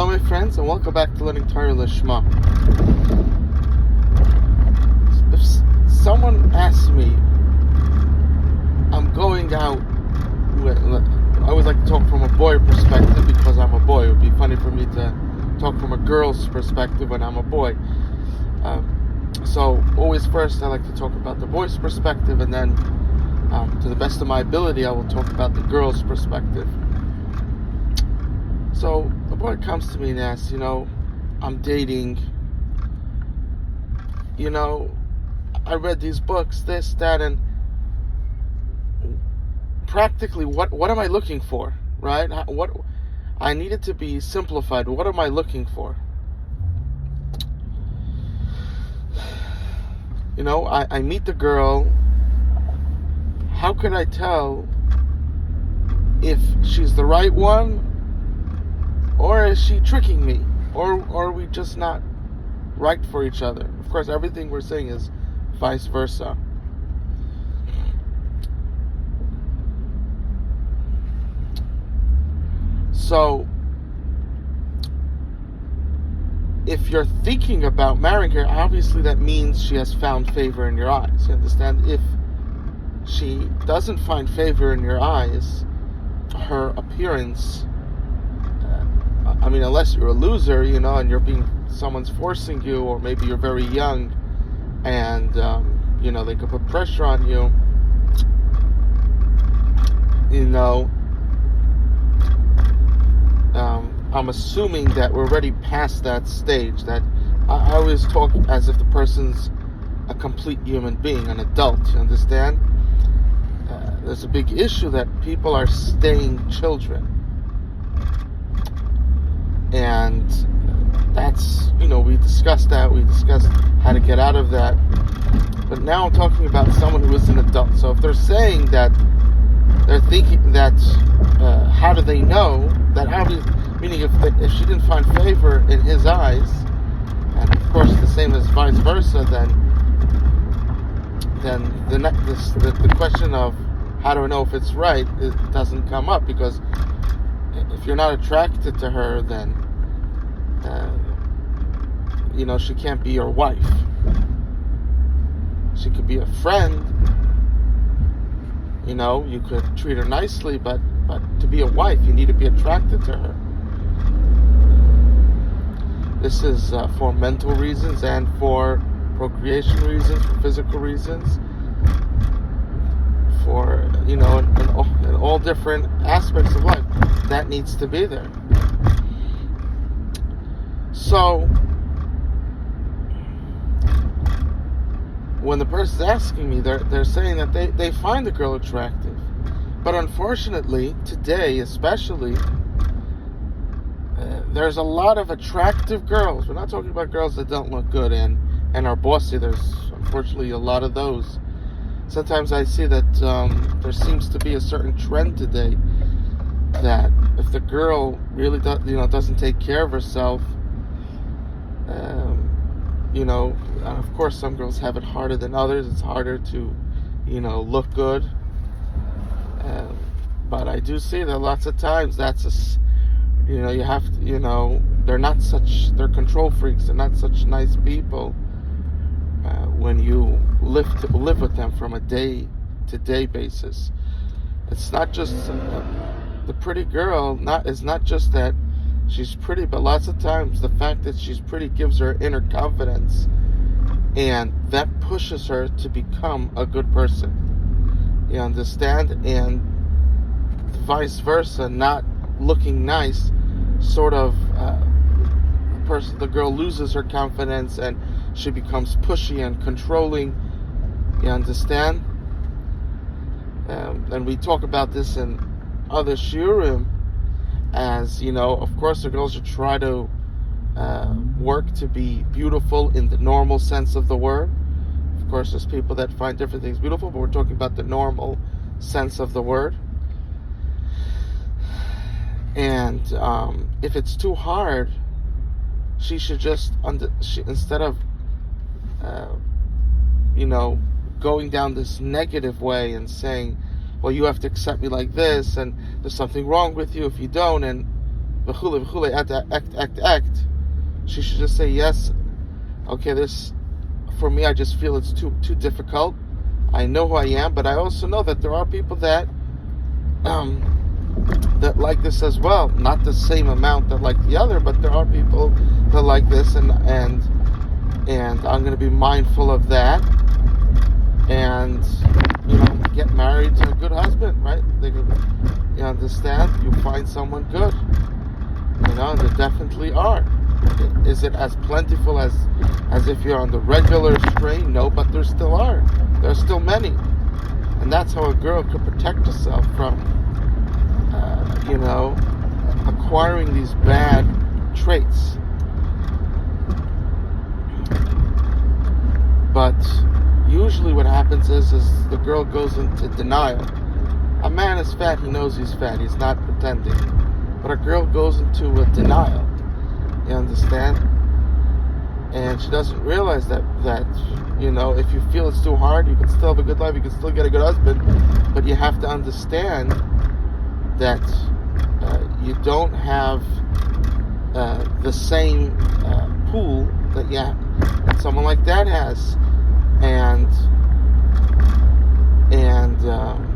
Hello, my friends, and welcome back to Learning Torah Lishma. If someone asks me, I'm going out with, I always like to talk from a boy perspective because I'm a boy. It would be funny for me to talk from a girl's perspective when I'm a boy. So always first I like to talk about the boy's perspective, and then to the best of my ability I will talk about the girl's perspective. So the boy comes to me and asks, I'm dating, I read these books, this, that, and practically what am I looking for, right? What I need it to be simplified. What am I looking for? I meet the girl. How can I tell if she's the right one, or is she tricking me, or are we just not right for each other? Of course, everything we're saying is vice versa. So, if you're thinking about marrying her, obviously that means she has found favor in your eyes. You understand? If she doesn't find favor in your eyes, her appearance, unless you're a loser, and someone's forcing you, or maybe you're very young, and, they could put pressure on you, I'm assuming that we're already past that stage, that I always talk as if the person's a complete human being, an adult, you understand? There's a big issue that people are staying children. And that's, we discussed that, we discussed how to get out of that. But now I'm talking about someone who is an adult. So if they're saying that, they're thinking that, how do they know that? Meaning if she didn't find favor in his eyes, and of course the same as vice versa, then the question of how do I know if it's right, it doesn't come up, because if you're not attracted to her, then she can't be your wife. She could be a friend. You could treat her nicely, but to be a wife, you need to be attracted to her. This is for mental reasons and for procreation reasons, for physical reasons, for, in all different aspects of life. That needs to be there. So, when the person's asking me, they're saying that they find the girl attractive. But unfortunately, today especially, there's a lot of attractive girls. We're not talking about girls that don't look good and are bossy. There's unfortunately a lot of those. Sometimes I see that there seems to be a certain trend today that if the girl really doesn't take care of herself, of course some girls have it harder than others. It's harder to, look good. But I do see that lots of times that's you have to, they're control freaks. They're not such nice people when you live with them from a day-to-day basis. It's not just the pretty girl. It's not just that she's pretty, but lots of times the fact that she's pretty gives her inner confidence, and that pushes her to become a good person. You understand? And vice versa, not looking nice, sort of, the girl loses her confidence and she becomes pushy and controlling. You understand? And we talk about this in other shiurim, as of course the girls should try to work to be beautiful in the normal sense of the word. Of course, there's people that find different things beautiful, but we're talking about the normal sense of the word. And if it's too hard, she should just instead of going down this negative way and saying, well, you have to accept me like this, and there's something wrong with you if you don't, and v'chule v'chule, act, she should just say yes. Okay, this for me, I just feel it's too difficult. I know who I am, but I also know that there are people that that like this as well. Not the same amount that like the other, but there are people that like this, and I'm going to be mindful of that, and get married to a good husband, right? You understand? You find someone good, and there definitely are. Is it as plentiful as if you're on the regular strain? No, but there still are. There are still many, and that's how a girl could protect herself from, acquiring these bad traits. But usually what happens is the girl goes into denial. A man is fat, he knows he's fat, he's not pretending. But a girl goes into a denial, you understand? And she doesn't realize that if you feel it's too hard, you can still have a good life, you can still get a good husband, but you have to understand that you don't have the same pool that someone like that has, and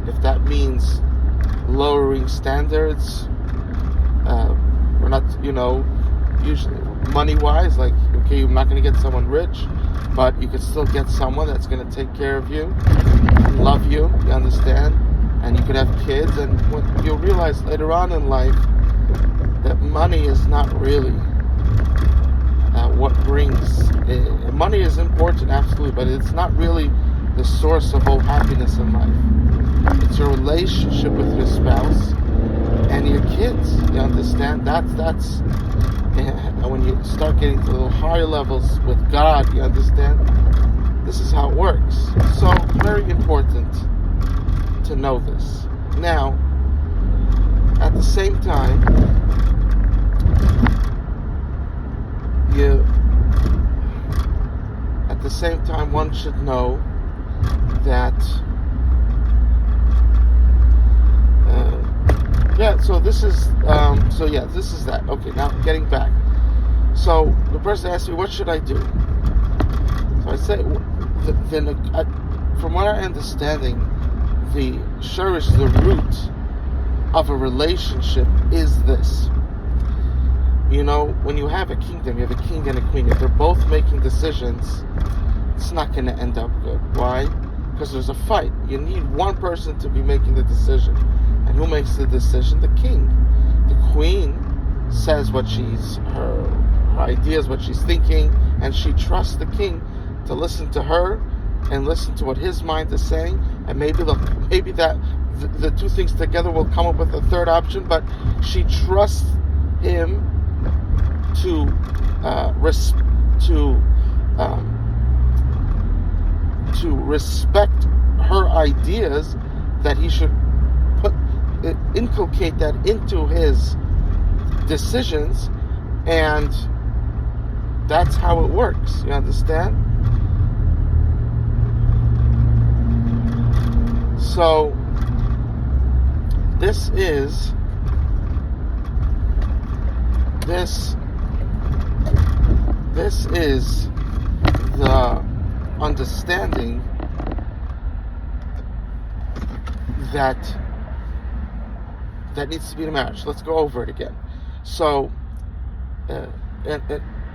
if that means lowering standards, we're not, usually money-wise, like, okay, you're not going to get someone rich, but you can still get someone that's going to take care of you, and love you, you understand, and you could have kids, and what you'll realize later on in life, that money is not really what brings money is important, absolutely, but it's not really the source of all happiness in life. It's your relationship with your spouse and your kids, you understand? That's and when you start getting to the higher levels with God, you understand, this is how it works. So very important to know this. Now, at the same time, one should know that this is that. Okay, now getting back. So the person asked me, what should I do? So I say, from what I'm understanding, the shurish, the root of a relationship is this. When you have a kingdom, you have a king and a queen. If they're both making decisions, it's not going to end up good. Why? Because there's a fight. You need one person to be making the decision. And who makes the decision? The king. The queen says her ideas, what she's thinking, and she trusts the king to listen to her and listen to what his mind is saying, and maybe the two things together will come up with a third option, but she trusts him to respect her ideas, that he should inculcate that into his decisions, and that's how it works. You understand? So this is the understanding that needs to be in a marriage. Let's go over it again. So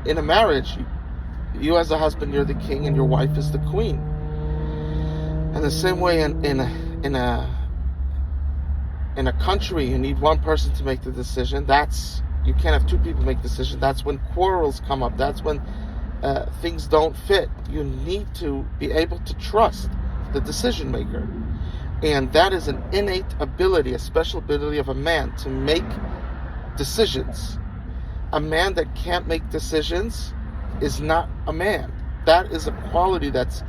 in a marriage, you as a husband, you're the king, and your wife is the queen. And the same way in a country, you need one person to make the decision. You can't have two people make decisions. That's when quarrels come up. That's when things don't fit. You need to be able to trust the decision maker. And that is an innate ability, a special ability of a man to make decisions. A man that can't make decisions is not a man. That is a quality that's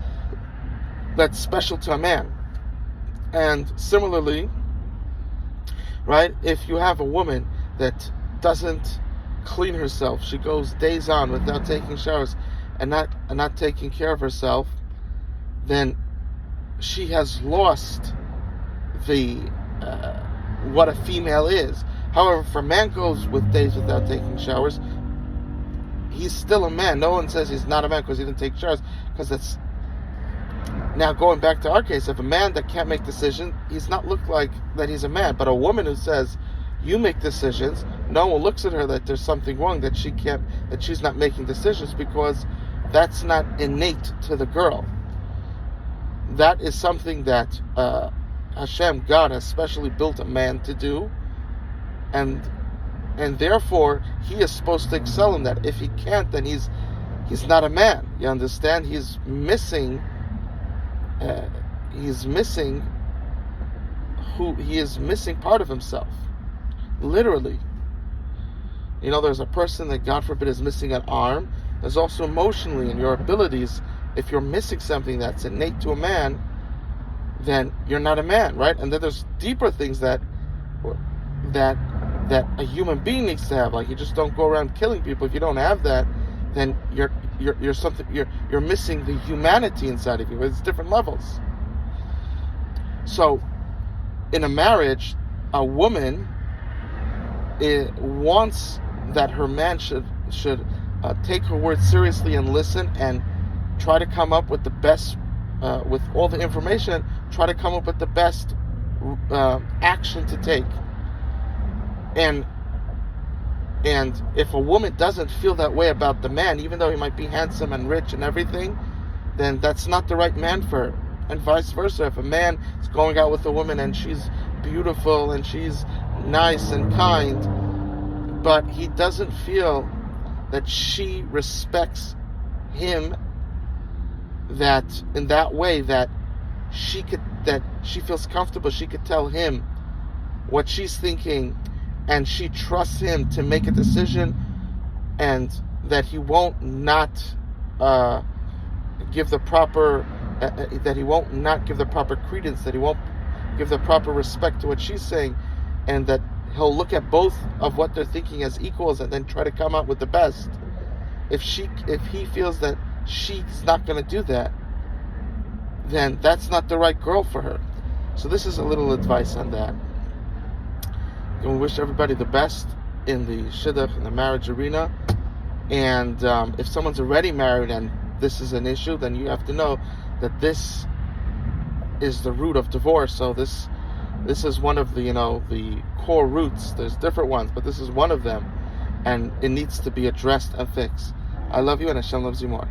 special to a man. And similarly, right, if you have a woman that doesn't clean herself, she goes days on without taking showers and not taking care of herself, then she has lost the what a female is. However, if a man goes with days without taking showers, he's still a man. No one says he's not a man because he didn't take showers, because it's... Now, going back to our case, if a man that can't make decisions, he's not looked like that he's a man. But a woman who says, you make decisions, no one looks at her that there's something wrong, that she's not making decisions, because that's not innate to the girl. That is something that Hashem, God, has specially built a man to do, and therefore he is supposed to excel in that. If he can't, then he's not a man. You understand? He's missing part of himself, literally. There's a person that, God forbid, is missing an arm. There's also emotionally in your abilities. If you're missing something that's innate to a man, then you're not a man, right? And then there's deeper things that a human being needs to have. Like, you just don't go around killing people. If you don't have that, then you're missing the humanity inside of you. It's different levels. So, in a marriage, a woman wants that her man should take her word seriously and listen, and try to come up with the best, with all the information, try to come up with the best action to take. And if a woman doesn't feel that way about the man, even though he might be handsome and rich and everything, then that's not the right man for her. And vice versa. If a man is going out with a woman and she's beautiful and she's nice and kind, but he doesn't feel that she respects him, that in that way, that she feels comfortable, she could tell him what she's thinking, and she trusts him to make a decision, and that he won't not give the proper credence, that he won't give the proper respect to what she's saying, and that he'll look at both of what they're thinking as equals and then try to come out with the best. If he feels that she's not going to do that, then that's not the right girl for her. So this is a little advice on that. We wish everybody the best in the shidduch, in the marriage arena. And if someone's already married and this is an issue, then you have to know that this is the root of divorce. So this is one of the the core roots. There's different ones, but this is one of them, and it needs to be addressed and fixed. I love you, and Hashem loves you more.